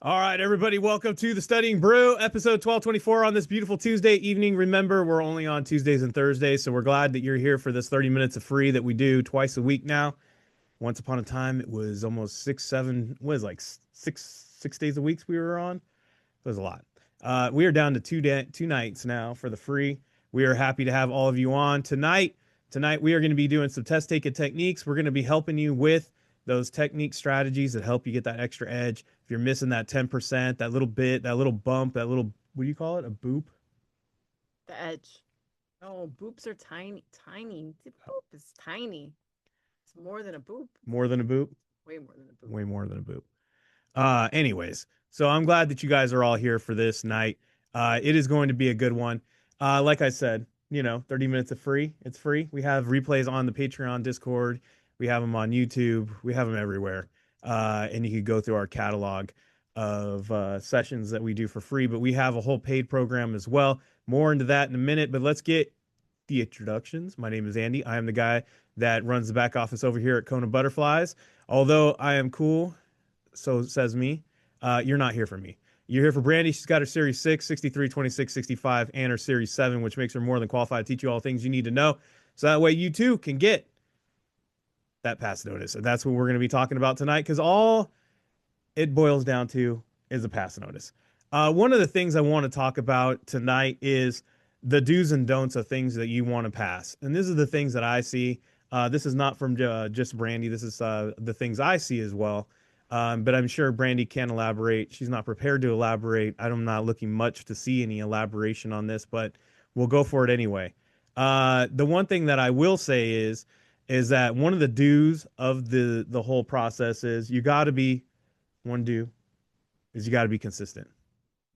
All right, everybody, welcome to the Studying Brew, episode 1224 on this beautiful Tuesday evening. Remember, we're only on Tuesdays and Thursdays, so we're glad that you're here for this 30 minutes of free that we do twice a week now. Once upon a time, it was almost six days a week we were on. It was a lot. We are down to two nights now for the free. We are happy to have all of you on tonight. Tonight, we are going to be doing some test taking techniques. We're going to be helping you with those technique strategies that help you get that extra edge. If you're missing that 10%, that little bit, that little bump, that little, what do you call it? A boop? The edge. Oh, boops are tiny. Tiny. The boop is tiny. It's more than a boop. More than a boop? Way more than a boop. Way more than a boop. Anyways, so I'm glad that you guys are all here for this night. It is going to be a good one. Like I said, 30 minutes of free. It's free. We have replays on the Patreon, Discord. We have them on YouTube. We have them everywhere. And you can go through our catalog of sessions that we do for free. But we have a whole paid program as well. More into that in a minute. But let's get the introductions. My name is Andy. I am the guy that runs the back office over here at KonaButterflyz. Although I am cool, so says me, you're not here for me. You're here for Brandy. She's got her Series 6, 63, 26, 65, and her Series 7, which makes her more than qualified to teach you all the things you need to know. So that way you too can get that pass notice. And that's what we're going to be talking about tonight, because all it boils down to is a pass notice. One of the things I want to talk about tonight is the do's and don'ts of things that you want to pass. And this is the things that I see. This is not from just Brandy. This is the things I see as well. But I'm sure Brandy can elaborate. She's not prepared to elaborate. I'm not looking much to see any elaboration on this, but we'll go for it anyway. The one thing that I will say is that one of the do's of the whole process is you got to be you got to be consistent.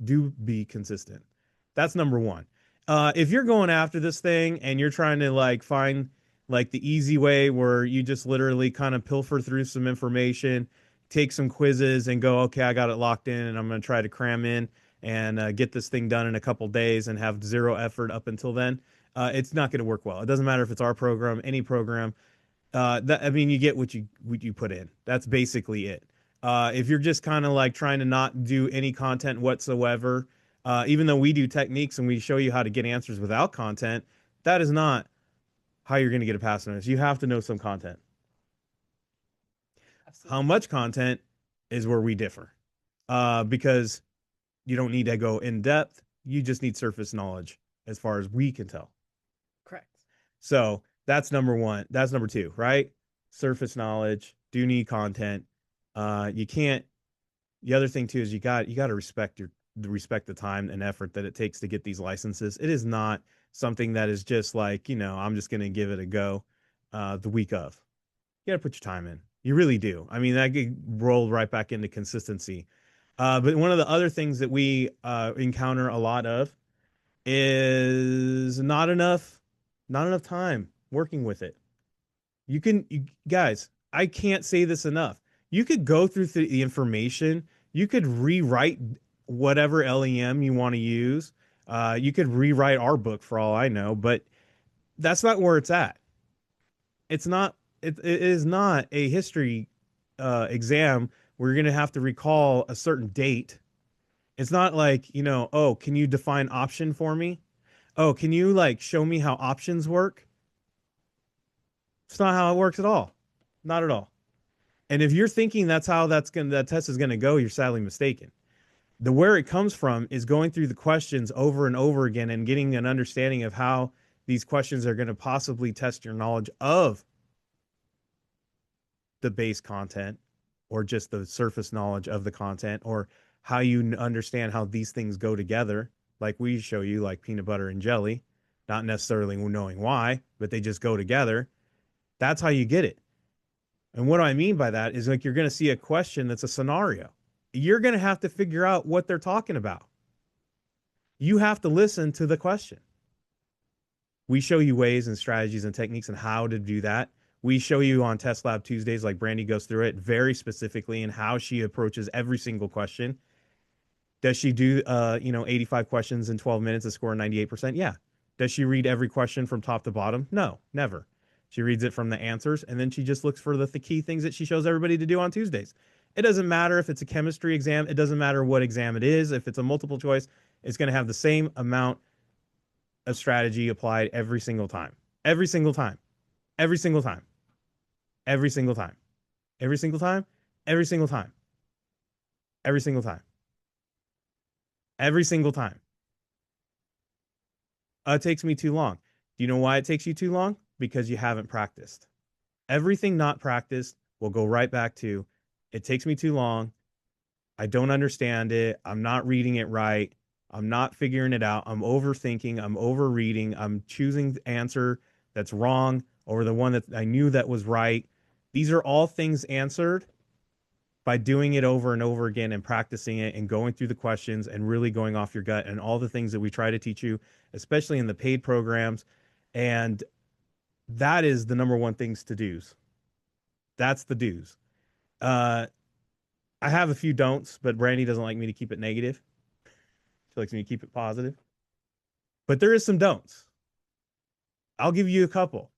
Do be consistent. That's number one. If you're going after this thing and you're trying to find the easy way where you just literally kind of pilfer through some information, take some quizzes and go, okay, I got it locked in and I'm going to try to cram in and get this thing done in a couple days and have zero effort up until then, it's not going to work well. It doesn't matter if it's our program, any program. You get what you put in. That's basically it. If you're just kind of trying to not do any content whatsoever, even though we do techniques and we show you how to get answers without content, that is not how you're going to get a pass notice. You have to know some content. How much content is where we differ, because you don't need to go in depth. You just need surface knowledge as far as we can tell. Correct. So that's number one. That's number two, right? Surface knowledge. Do need content. You can't. The other thing too is you got to respect the time and effort that it takes to get these licenses. It is not something that is just I'm just going to give it a go the week of. You got to put your time in. You really do. I mean, that could roll right back into consistency. But one of the other things that we encounter a lot of is not enough time working with it. Guys, I can't say this enough. You could go through the information. You could rewrite whatever LEM you want to use. You could rewrite our book for all I know, but that's not where it's at. It's not. It is not a history exam where you're going to have to recall a certain date. It's not oh, can you define option for me? Oh, can you show me how options work? It's not how it works at all. Not at all. And if you're thinking that's how that test is going to go, you're sadly mistaken. Where it comes from is going through the questions over and over again and getting an understanding of how these questions are going to possibly test your knowledge of the base content, or just the surface knowledge of the content, or how you understand how these things go together, like we show you, like peanut butter and jelly, not necessarily knowing why, but they just go together. That's how you get it. And what I mean by that is you're going to see a question that's a scenario. You're going to have to figure out what they're talking about. You have to listen to the question. We show you ways and strategies and techniques and how to do that. We show you on Test Lab Tuesdays, like Brandy goes through it very specifically and how she approaches every single question. Does she do 85 questions in 12 minutes and score 98%? Yeah. Does she read every question from top to bottom? No, never. She reads it from the answers, and then she just looks for the key things that she shows everybody to do on Tuesdays. It doesn't matter if it's a chemistry exam. It doesn't matter what exam it is. If it's a multiple choice, it's going to have the same amount of strategy applied every single time. Every single time. Every single time. Every single time. Every single time. Every single time. Every single time. Every single time. It takes me too long. Do you know why it takes you too long? Because you haven't practiced. Everything not practiced will go right back to it takes me too long. I don't understand it. I'm not reading it right. I'm not figuring it out. I'm overthinking. I'm overreading. I'm choosing the answer that's wrong over the one that I knew that was right. These are all things answered by doing it over and over again and practicing it and going through the questions and really going off your gut and all the things that we try to teach you, especially in the paid programs. And that is the number one things to do's. That's the do's. Uh, I have a few don'ts, but Brandy doesn't like me to keep it negative. She likes me to keep it positive. But there is some don'ts. I'll give you a couple.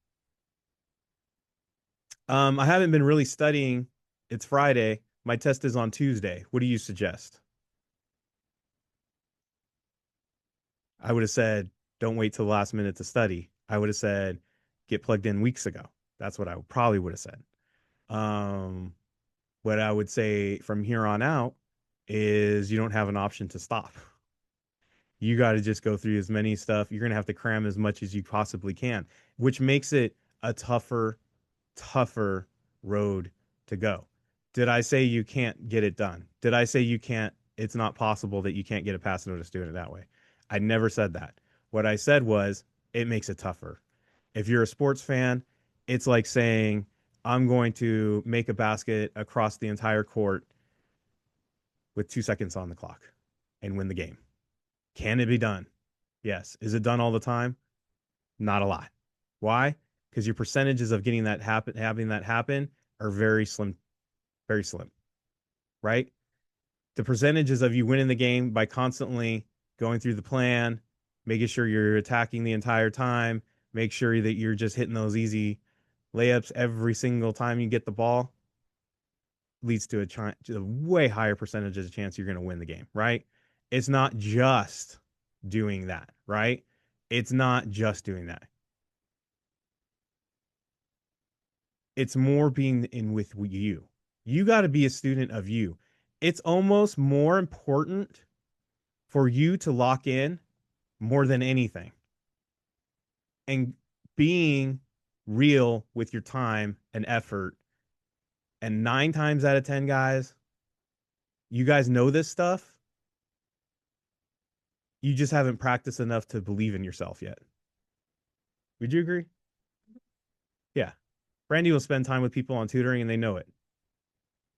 I haven't been really studying. It's Friday. My test is on Tuesday. What do you suggest? I would have said, don't wait till the last minute to study. I would have said, get plugged in weeks ago. That's what I probably would have said. Um, what I would say from here on out is you don't have an option to stop. You got to just go through as many stuff. You're going to have to cram as much as you possibly can, which makes it a tougher road to go. Did I say you can't get it done? Did I say you can't, it's not possible that you can't get a pass notice doing it that way? I never said that. What I said was it makes it tougher. If you're a sports fan, it's like saying, I'm going to make a basket across the entire court with 2 seconds on the clock and win the game. Can it be done? Yes. Is it done all the time? Not a lot. Why? Because your percentages of getting that happen, having that happen, are very slim, right? The percentages of you winning the game by constantly going through the plan, making sure you're attacking the entire time, make sure that you're just hitting those easy layups every single time you get the ball, leads to a way higher percentage of chance you're going to win the game, right? It's not just doing that, right? It's not just doing that. It's more being in with you. You got to be a student of you. It's almost more important for you to lock in more than anything. And being real with your time and effort. And 9 times out of 10, guys, you guys know this stuff. You just haven't practiced enough to believe in yourself yet. Would you agree? Yeah. Brandy will spend time with people on tutoring and they know it.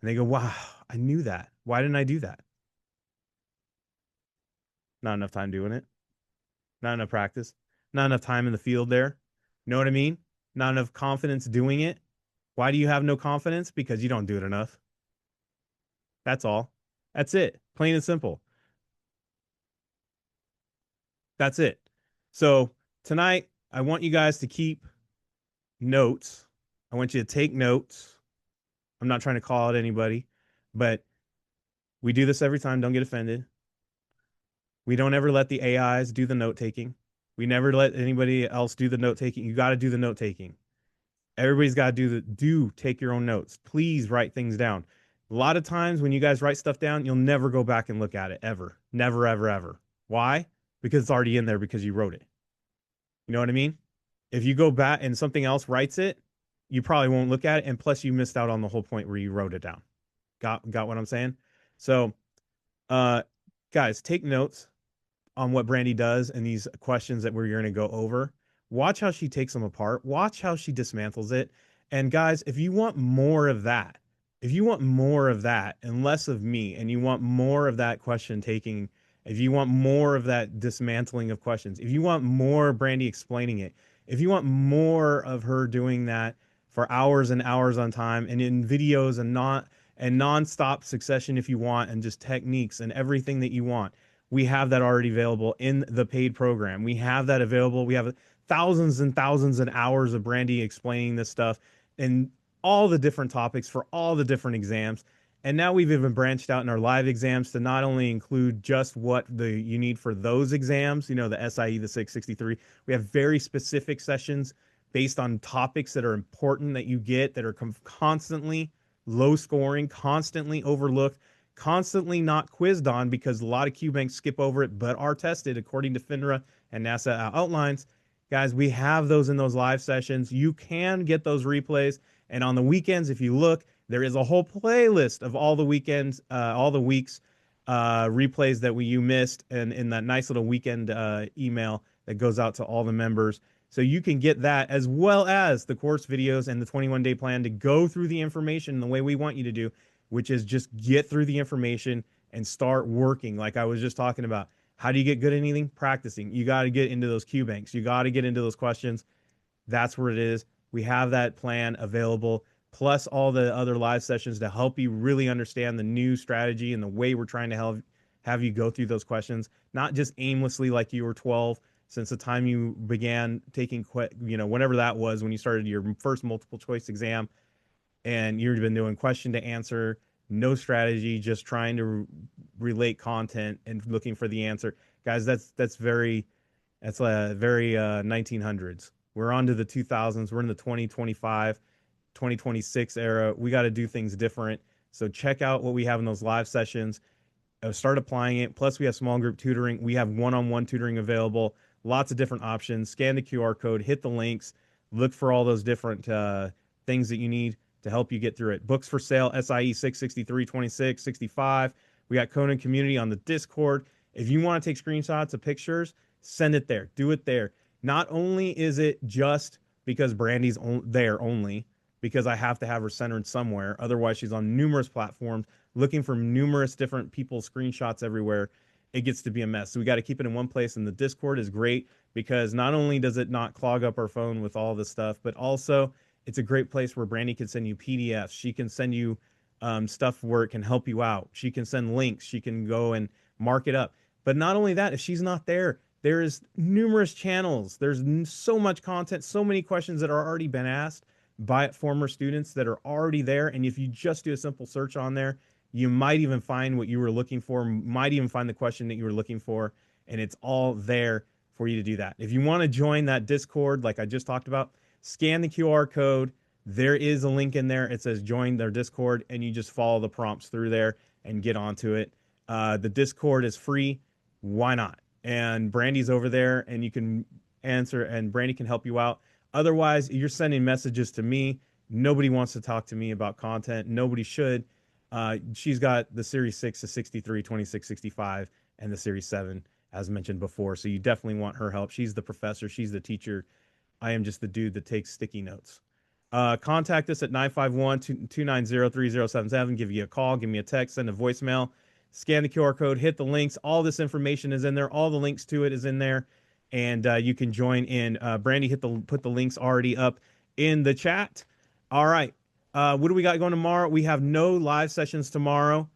And they go, wow, I knew that. Why didn't I do that? Not enough time doing it. Not enough practice. Not enough time in the field there. Know what I mean? Not enough confidence doing it. Why do you have no confidence? Because you don't do it enough. That's all. That's it. Plain and simple. That's it. So tonight, I want you guys to keep notes. I want you to take notes. I'm not trying to call out anybody, but we do this every time. Don't get offended. We don't ever let the AIs do the note taking. We never let anybody else do the note taking. You got to do the note taking. Everybody's got to take your own notes. Please write things down. A lot of times when you guys write stuff down, you'll never go back and look at it ever. Never, ever, ever. Why? Because it's already in there because you wrote it. You know what I mean? If you go back and something else writes it, you probably won't look at it. And plus, you missed out on the whole point where you wrote it down. Got what I'm saying? So, uh, guys, take notes on what Brandy does and these questions that we're going to go over. Watch how she takes them apart. Watch how she dismantles it. And guys, if you want more of that, if you want more of that and less of me, and you want more of that question taking, if you want more of that dismantling of questions, if you want more Brandy explaining it, if you want more of her doing that for hours and hours on time and in videos and not and nonstop succession if you want, and just techniques and everything that you want, we have that already available in the paid program. We have that available. We have thousands and thousands of hours of Brandy explaining this stuff and all the different topics for all the different exams. And now we've even branched out in our live exams to not only include just what you need for those exams, the SIE, the 663. We have very specific sessions based on topics that are important that you get that are constantly low scoring, constantly overlooked, constantly not quizzed on because a lot of Q banks skip over it, but are tested according to FINRA and NASA outlines. Guys, we have those in those live sessions. You can get those replays. And on the weekends, if you look, there is a whole playlist of all the weekends, all the weeks replays that you missed, and in that nice little weekend email that goes out to all the members. So you can get that as well as the course videos and the 21-day plan to go through the information the way we want you to do, which is just get through the information and start working. Like I was just talking about. How do you get good at anything? Practicing. You got to get into those Q banks. You got to get into those questions. That's where it is. We have that plan available, plus all the other live sessions to help you really understand the new strategy and the way we're trying to have you go through those questions, not just aimlessly like you were 12 since the time you began taking, whenever that was when you started your first multiple choice exam, and you've been doing question to answer, no strategy, just trying to relate content and looking for the answer. Guys, that's a very 1900s. We're on to the 2000s. We're in the 2025, 2026 era. We got to do things different. So check out what we have in those live sessions. Start applying it. Plus, we have small group tutoring. We have one-on-one tutoring available. Lots of different options. Scan the QR code, hit the links, look for all those different things that you need to help you get through it. Books for sale, SIE 663, 26, 65. We got Kona Community on the Discord. If you want to take screenshots of pictures, send it there. Do it there. Not only is it just because Brandy's there only, because I have to have her centered somewhere. Otherwise, she's on numerous platforms looking for numerous different people's screenshots everywhere. It gets to be a mess. So we got to keep it in one place. And the Discord is great because not only does it not clog up our phone with all this stuff, but also it's a great place where Brandy can send you PDFs. She can send you stuff where it can help you out. She can send links. She can go and mark it up. But not only that, if she's not there, there is numerous channels. There's so much content, so many questions that are already been asked by former students that are already there. And if you just do a simple search on there, you might even find what you were looking for, might even find the question that you were looking for, and it's all there for you to do that. If you want to join that Discord, like I just talked about, scan the QR code. There is a link in there. It says join their Discord, and you just follow the prompts through there and get onto it. The Discord is free. Why not? And Brandy's over there, and you can answer, and Brandy can help you out. Otherwise, you're sending messages to me. Nobody wants to talk to me about content. Nobody should. She's got the Series 6 to 63, 26, 65, and the Series 7, as mentioned before. So you definitely want her help. She's the professor. She's the teacher. I am just the dude that takes sticky notes. Contact us at 951-290-3077. Give you a call, give me a text, send a voicemail, scan the QR code, hit the links. All this information is in there. All the links to it is in there. And you can join in. Brandy put the links already up in the chat. All right. What do we got going tomorrow? We have no live sessions tomorrow,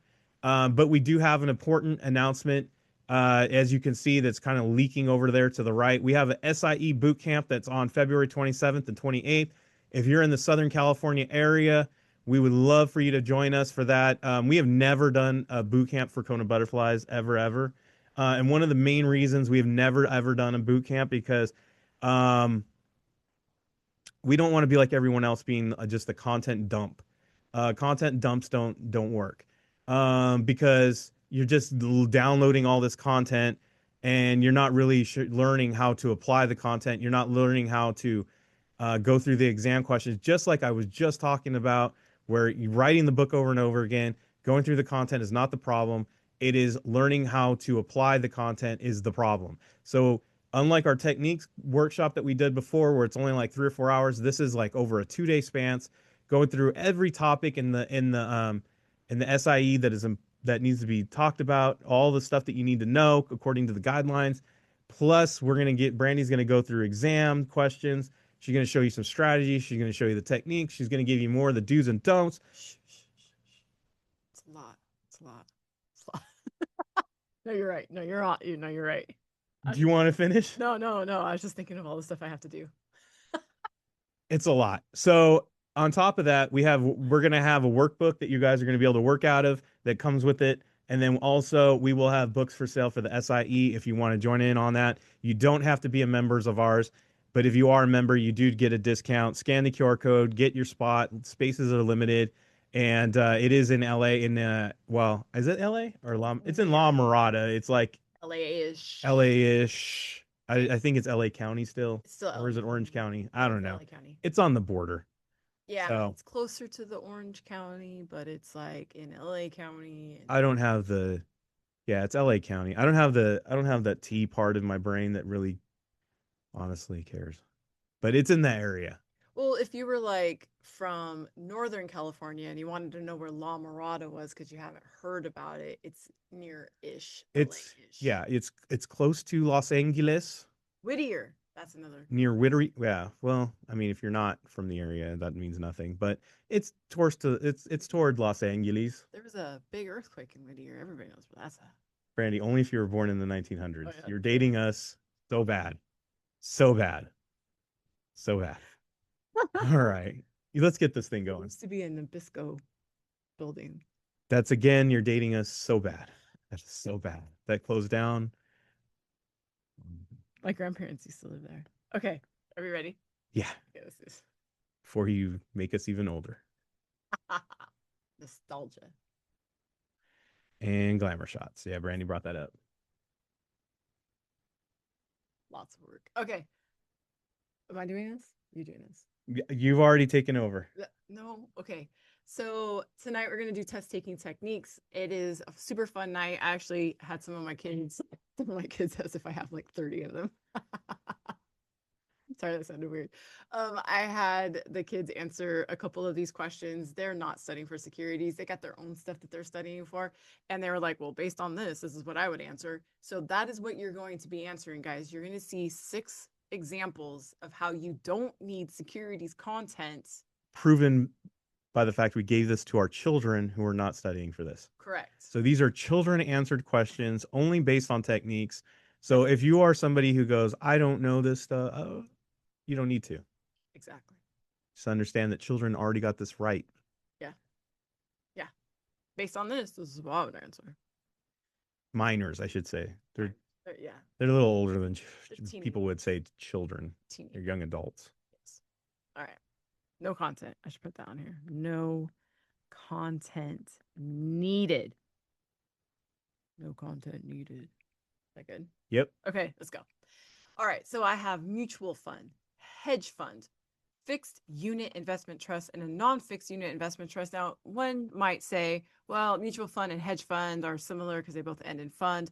but we do have an important announcement. As you can see, that's kind of leaking over there to the right. We have a SIE Bootcamp that's on February 27th and 28th. If you're in the Southern California area, we would love for you to join us for that. We have never done a bootcamp for KonaButterflyz ever. And one of the main reasons we have never, ever done a bootcamp because we don't want to be like everyone else being just a content dump. Content dumps don't work because you're just downloading all this content and you're not really learning how to apply the content. You're not learning how to go through the exam questions, just like I was just talking about, where you're writing the book over and over again. Going through the content is not the problem. It is learning how to apply the content is the problem. So unlike our techniques workshop that we did before, where it's only like 3 or 4 hours, this is like over a 2-day span, going through every topic in the SIE that needs to be talked about, all the stuff that you need to know according to the guidelines. Plus, Brandy's gonna go through exam questions. She's gonna show you some strategies. She's gonna show you the techniques. She's gonna give you more of the do's and don'ts. Shh, shh, shh, shh. It's a lot. It's a lot. It's a lot. No, you're right. No, you're on. No, you're right. Do you want to finish? No. I was just thinking of all the stuff I have to do. It's a lot. So On top of that, we're gonna have a workbook that you guys are gonna be able to work out of that comes with it. And then also we will have books for sale for the SIE if you want to join in on that. You don't have to be a members of ours, but if you are a member, you do get a discount. Scan the QR code, get your spot. Spaces are limited, and it is in LA. In well, is it LA or La? It's in La Near Mirada. It's like LA-ish. LA-ish. I think it's LA County still, It's still or is LA it Orange County. County? I No, don't it's know. LA County. It's on the border. Yeah, So it's closer to the Orange County, but it's like in LA County. And I don't have the yeah, it's LA County. I don't have that T part of my brain that really honestly cares. But it's in that area. well, if you were like from Northern California and you wanted to know where La Mirada was because you haven't heard about it, it's near-ish, It's LA-ish. yeah, it's close to Los Angeles, Whittier, that's another. near Whittery. Yeah, well, I mean if you're not from the area, that means nothing, but it's toward Los Angeles. There was a big earthquake in Whittier. Everybody knows where that's at. Brandy, only if you were born in the Oh 1900s. yeah, You're true. dating us so bad. So bad. So bad. All right. Let's get this thing It going. used to be a Nabisco building. That's again, you're dating us so bad. That's so bad. That closed down. My grandparents used to live there. Okay, are we ready? Yeah, Yeah, this is before you make us even older. nostalgia. And glamour shots. Yeah, Brandy brought that up. Lots of work. Okay, am I doing this? You doing this? You've already taken over. No? Okay. So tonight we're going to do test taking techniques. It is a super fun night. I actually had some of my kids as if I have like 30 of them. Sorry, that sounded weird. I had the kids answer a couple of these questions. They're not studying for securities. They got their own stuff that they're studying for. And they were like, well, based on this is what I would answer. So that is what you're going to be answering, guys. You're going to see 6 examples of how you don't need securities content. Proven by the fact we gave this to our children who are not studying for this. Correct. So these are children answered questions only based on techniques. So if you are somebody who goes, I don't know this stuff, you don't need to. Exactly. Just understand that children already got this right. Yeah. Yeah. Based on this is what I would answer. Minors, I should say. Yeah. They're a little older than people 15. would say children. They're Teenage. young adults. Yes. All right. No content. I should put that on here. No content needed. No content needed. Is that good? Yep. Okay, let's go. All right. So I have mutual fund, hedge fund, fixed unit investment trust, and a non-fixed unit investment trust. Now, one might say, well, mutual fund and hedge fund are similar because they both end in fund.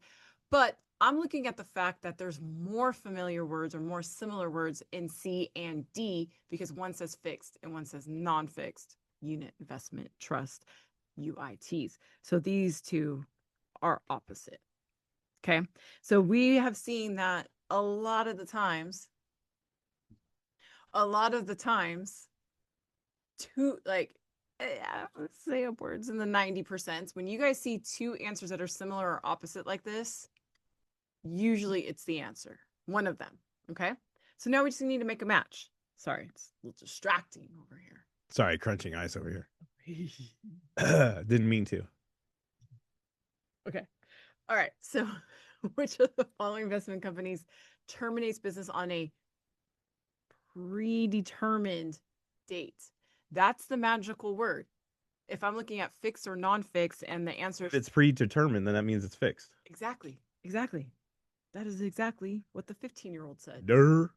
But I'm looking at the fact that there's more familiar words or more similar words in C and D because one says fixed and one says non-fixed unit investment trust, UITs. So these two are opposite. Okay. So we have seen that a lot of the times, two, like, let's say upwards in the 90%, when you guys see two answers that are similar or opposite like this, usually it's the answer, one of them. Okay. So now we just need to make a match. Sorry, it's a little distracting over here. Sorry, crunching ice over here. Didn't mean to. Okay. All right. So, which of the following investment companies terminates business on a predetermined date? That's the magical word. If I'm looking at fixed or non-fixed and the answer If it's predetermined, then that means it's fixed. exactly. That is exactly what the 15-year-old said. Durr.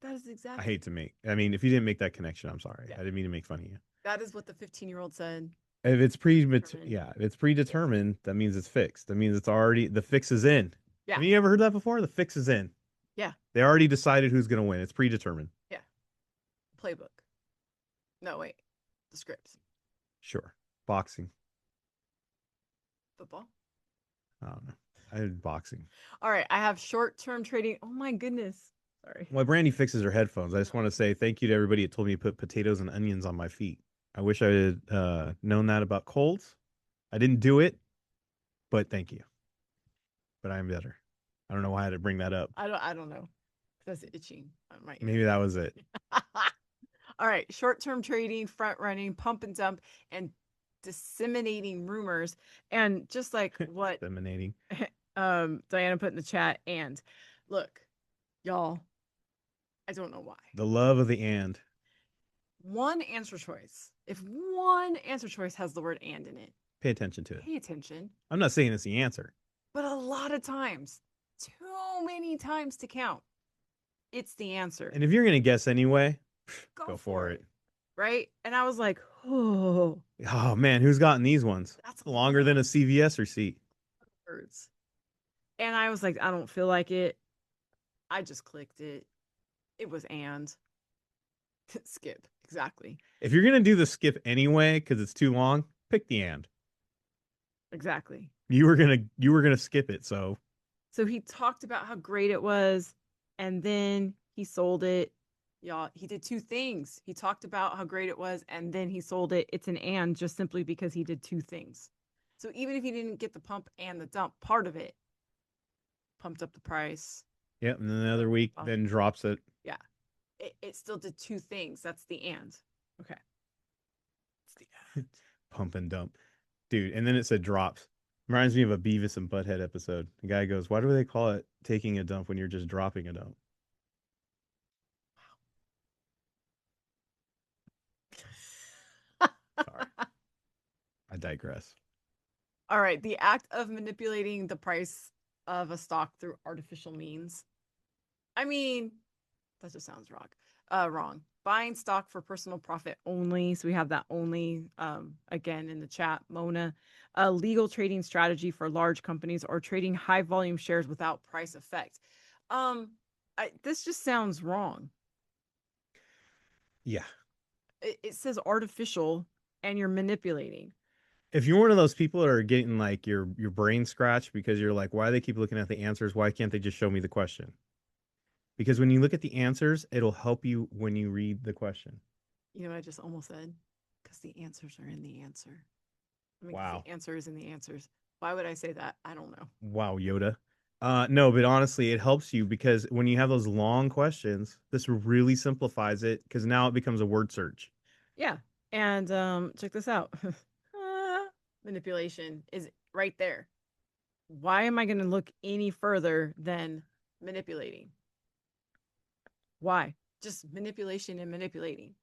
That is exactly. I hate to make. I mean, if you didn't make that connection, I'm sorry. Yeah. I didn't mean to make fun of you. That is what the 15-year-old said. If it's predetermined, that means it's fixed. That means it's already the fix is in. Yeah. Have you ever heard that before? The fix is in. Yeah. They already decided who's going to win. It's predetermined. Yeah. Playbook. No, wait. The scripts. Sure. Boxing. Football. I don't know. I had boxing. All right. I have short-term trading. Oh my goodness. Sorry. While Brandy fixes her headphones, I just want to say thank you to everybody that told me to put potatoes and onions on my feet. I wish I had known that about colds. I didn't do it, but thank you. But I'm better. I don't know why I had to bring that up. I don't know. That's itching on my ear. Maybe that was it. All right, short-term trading, front running, pump and dump, and disseminating rumors. And just like what Disseminating. Diana put in the chat, and look, y'all, I don't know why. The love of the and. One answer choice. If one answer choice has the word and in it, Pay attention to it. pay attention. I'm not saying it's the answer. But a lot of times, too many times to count, it's the answer. And if you're gonna guess anyway, Go go for it. Right? And I was like, oh, Oh man, who's gotten these ones? that's Longer than a CVS receipt. words. And I was like, I don't feel like it. I just clicked it. It was and skip. Exactly. If you're gonna do the skip anyway because it's too long, pick the and. Exactly. You were gonna skip it, so So he talked about how great it was, and then he sold it. Y'all, he did two things. He talked about how great it was, and then he sold it. It's an and just simply because he did two things. So even if he didn't get the pump and the dump part of it, pumped up the price. yep. And then the other week, then drops it. Yeah. It still did two things. That's the and. Okay. It's the and. Pump and dump, dude. And then it said drops. Reminds me of a Beavis and Butthead episode. The guy goes, "Why do they call it taking a dump when you're just dropping a dump?" Sorry, I digress. All right. The act of manipulating the price of a stock through artificial means. I mean, that just sounds wrong. Wrong. Buying stock for personal profit only. So we have that only again in the chat. Mona, a legal trading strategy for large companies or trading high volume shares without price effect. This just sounds wrong. Yeah. It says artificial, and you're manipulating. If you're one of those people that are getting like your brain scratched because you're like, why do they keep looking at the answers? Why can't they just show me the question? Because when you look at the answers, it'll help you when you read the question. You know what I just almost said? Because the answers are in the answer. I mean, Wow. the answer is in the answers. Why would I say that? I don't know. Wow, Yoda. No, but honestly, it helps you because when you have those long questions, this really simplifies it because now it becomes a word search. Yeah. And check this out. Manipulation is right there. Why am I going to look any further than manipulating? Why? Just manipulation and manipulating.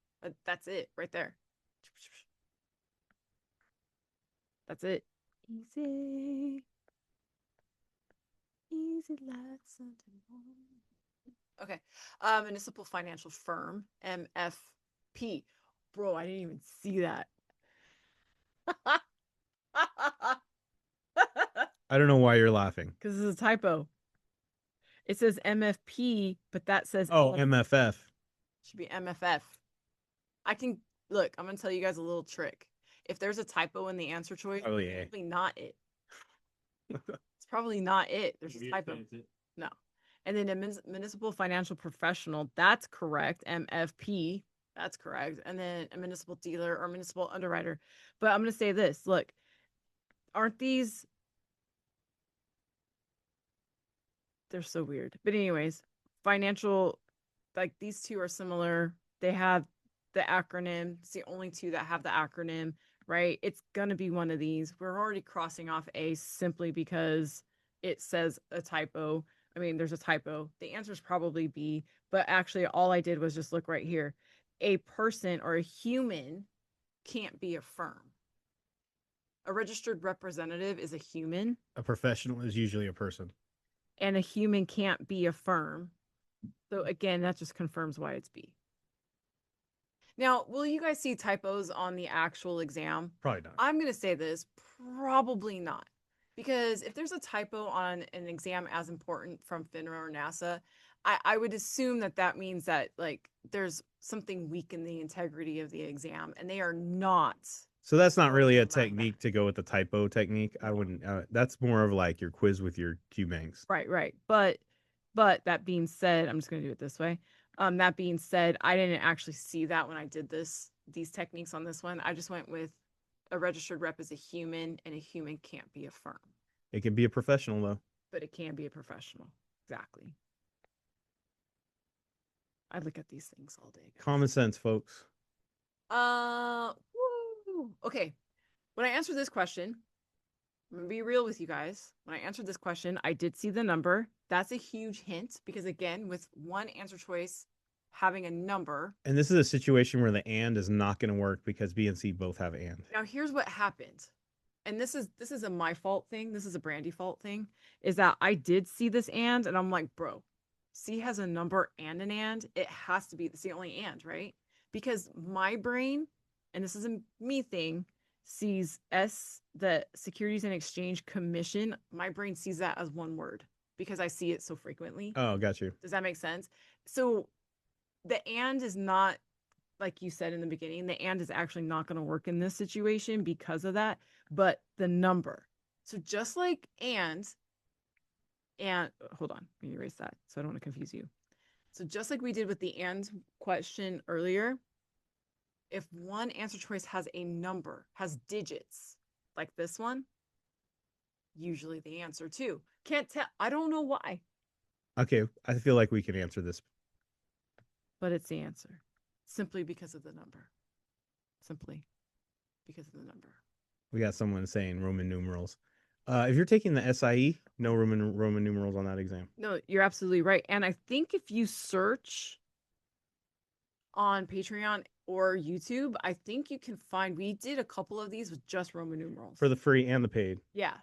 That's it right there. That's it. Easy. Easy like Sunday morning. Okay. Municipal Financial Firm, MFP. Bro, I didn't even see that. I don't know why you're laughing. Because it's a typo. It says MFP, but that says Oh, MFF. Should be MFF. I can look. I'm gonna tell you guys a little trick. If there's a typo in the answer choice, Oh yeah. probably not it. It's probably not it. There's a typo. No. And then a municipal financial professional, that's correct. MFP, that's correct. And then a municipal dealer or municipal underwriter. But I'm going to say this look, aren't these, they're so weird. But, anyways, financial, like these two are similar. They have the acronym. It's the only two that have the acronym, right? It's going to be one of these. We're already crossing off A simply because it says a typo. I mean, there's a typo. The answer is probably B, but actually, all I did was just look right here. A person or a human can't be a firm. A registered representative is a human, A professional is usually a person. and a human can't be a firm. So, again, that just confirms why it's B. Now, will you guys see typos on the actual exam? Probably not. I'm going to say this, probably not. Because if there's a typo on an exam as important from FINRA or NASA, I would assume that that means that like there's something weak in the integrity of the exam, and they are not. So that's not really a on that math. technique to go with the typo technique. I wouldn't. That's more of like your quiz with your Q banks. Right. But that being said, I'm just going to do it this way. That being said, I didn't actually see that when I did these techniques on this one. I just went with a registered rep is a human, and a human can't be a firm. It can be a professional though. But it can be a professional. Exactly. I look at these things all day, guys. Common sense, folks. Woo. Okay. When I answered this question, I'm gonna be real with you guys. When I answered this question, I did see the number. That's a huge hint because again, with one answer choice having a number. And this is a situation where the and is not going to work because B and C both have and. Now here's what happened. And this is a my fault thing. This is a Brandy fault thing. Is that I did see this and I'm like, bro, C has a number and an and. It has to be it's the only and, right? Because my brain, and this is a me thing, sees the Securities and Exchange Commission. My brain sees that as one word because I see it so frequently. Oh, got you. Does that make sense? So the and is not, like you said in the beginning, the and is actually not going to work in this situation because of that, but the number. So just like and hold on, let me erase that so I don't want to confuse you. So just like we did with the and question earlier, if one answer choice has a number, has digits, like this one, usually the answer too. Can't tell. I don't know why. Okay, I feel like we can answer this. But it's the answer. Simply because of the number. Simply because of the number. We got someone saying Roman numerals. If you're taking the SIE, no Roman numerals on that exam. No, you're absolutely right. And I think if you search on Patreon or YouTube, I think you can find, we did a couple of these with just Roman numerals. For the free and the paid. Yeah.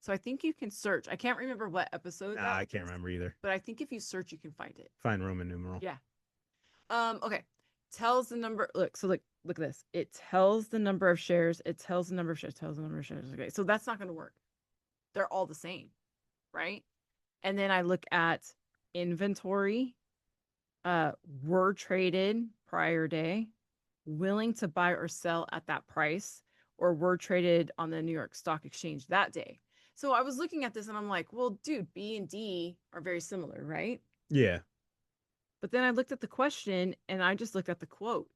So I think you can search. I can't remember what episode. Nah, I can't remember either. But I think if you search, you can find it. Find Roman numeral. Yeah. Okay. Tells the number. Look at this. It tells the number of shares. It tells the number of shares. Tells the number of shares. Okay. So that's not going to work. They're all the same, right? And then I look at inventory, were traded prior day, willing to buy or sell at that price, or were traded on the New York Stock Exchange that day. So I was looking at this and I'm like, well, dude, B and D are very similar, right? Yeah. But then I looked at the question and I just looked at the quote.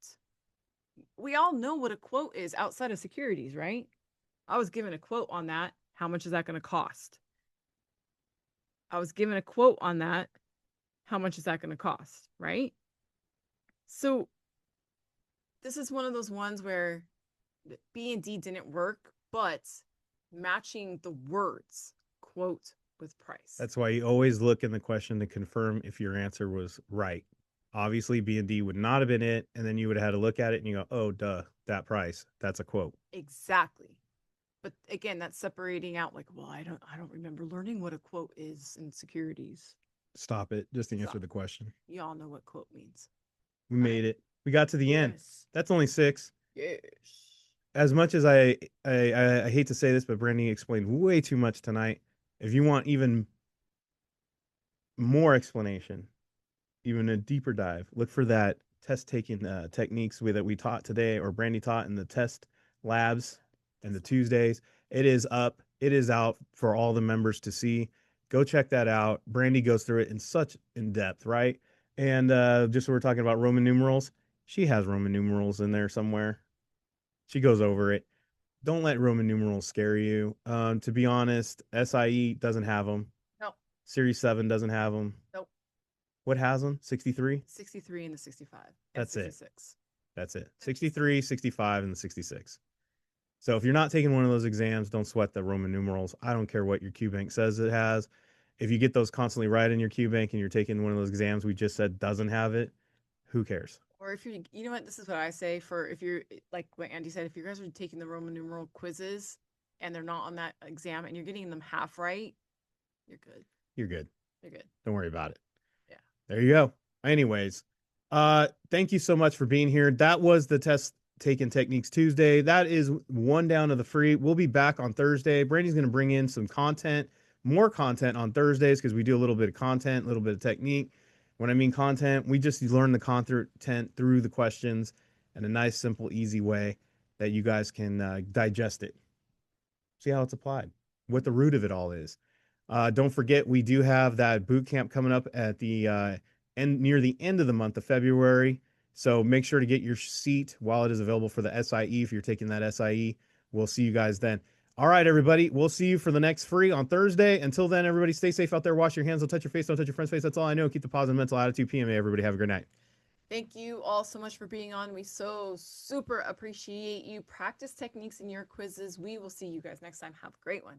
We all know what a quote is outside of securities, right? I was given a quote on that. How much is that going to cost? I was given a quote on that. How much is that going to cost, right? So this is one of those ones where B and D didn't work, but matching the words, quote with price. That's why you always look in the question to confirm if your answer was right. Obviously, B and D would not have been it, and then you would have had to look at it and you go, oh, duh, that price. That's a quote. Exactly. But again, that's separating out like, well, I don't remember learning what a quote is in securities. Stop it. Just to answer the question. Y'all know what quote means. We made it. We got to the end. That's only 6. Yes. As much as I hate to say this, but Brandy explained way too much tonight. If you want even more explanation, even a deeper dive, look for that test taking techniques that we taught today, or Brandy taught in the test labs and the Tuesdays. It is up. It is out for all the members to see. Go check that out. Brandy goes through it in such in depth, right? And just so we're talking about Roman numerals, she has Roman numerals in there somewhere. She goes over it. Don't let Roman numerals scare you. To be honest, SIE doesn't have them. Nope. Series 7 doesn't have them. Nope. What has them? 63? 63 and the 65. That's 66. it. That's it. 63, 65, and the 66. So if you're not taking one of those exams, don't sweat the Roman numerals. I don't care what your QBank says it has. If you get those constantly right in your QBank and you're taking one of those exams we just said doesn't have it, who cares? Or if you know what, this is what I say for if you're like what Andy said, if you guys are taking the Roman numeral quizzes and they're not on that exam and you're getting them half right, you're good. You're good. You're good. Don't worry about it. Yeah. There you go. Anyways, thank you so much for being here. That was the Test Taking Techniques Tuesday. That is one down to the free. We'll be back on Thursday. Brandy's going to bring in some content, more content on Thursdays because we do a little bit of content, a little bit of technique. When I mean content, we just learn the content through the questions in a nice, simple, easy way that you guys can digest it. See how it's applied, what the root of it all is. Don't forget, we do have that boot camp coming up at the near the end of the month of February. So make sure to get your seat while it is available for the SIE. If you're taking that SIE, we'll see you guys then. All right, everybody. We'll see you for the next free on Thursday. Until then, everybody stay safe out there. Wash your hands. Don't touch your face. Don't touch your friend's face. That's all I know. Keep the positive mental attitude. PMA, everybody. Have a great night. Thank you all so much for being on. We so super appreciate you. Practice techniques in your quizzes. We will see you guys next time. Have a great one.